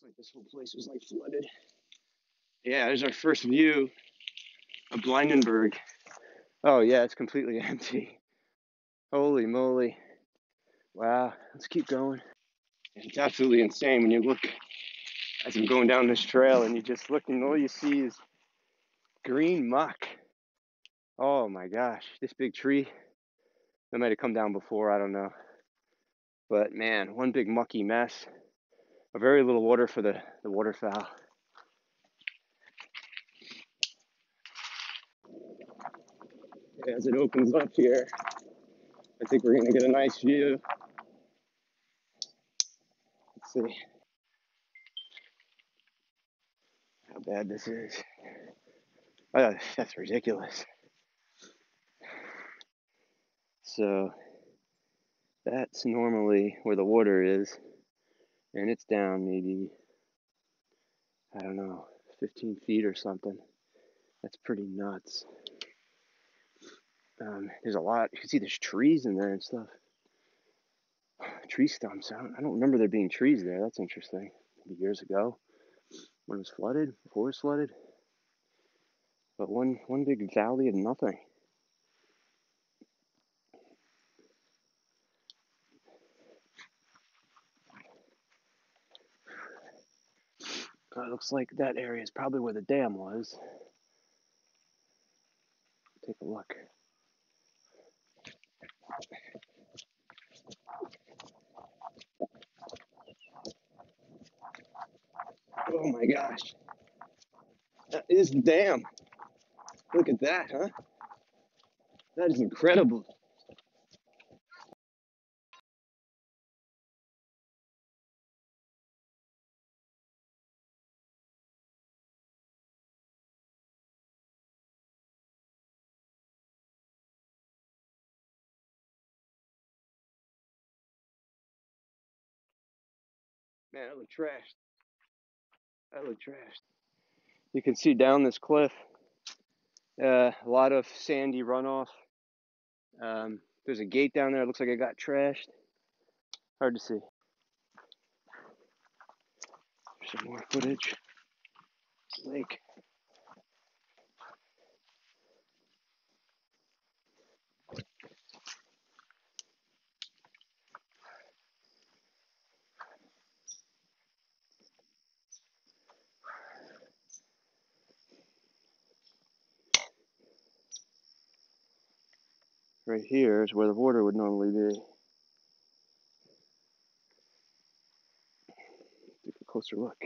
Looks like this whole place was like flooded. Yeah, there's our first view of Blydenburgh. Oh yeah, it's completely empty. Holy moly. Wow, let's keep going. It's absolutely insane when you look as I'm going down this trail and you just look and all you see is green muck. Oh my gosh, this big tree, that might have come down before, I don't know. But man, one big mucky mess. Very little water for the waterfowl. As it opens up here, I think we're gonna get a nice view. Let's see how bad this is. Oh, that's ridiculous. So that's normally where the water is, and it's down maybe, I don't know, 15 feet or something. That's pretty nuts. There's a lot. You can see there's trees in there and stuff. Tree stumps. I don't remember there being trees there. That's interesting. Maybe years ago when it was flooded, before it was flooded. But one big valley of nothing. It looks like that area is probably where the dam was. Take a look. Oh my gosh. That is the dam. Look at that, huh? That is incredible. Man, that looked trashed. That looked trashed. You can see down this cliff, a lot of sandy runoff. There's a gate down there. It looks like it got trashed. Hard to see. Some more footage. Lake. Right here is where the water would normally be. Take a closer look.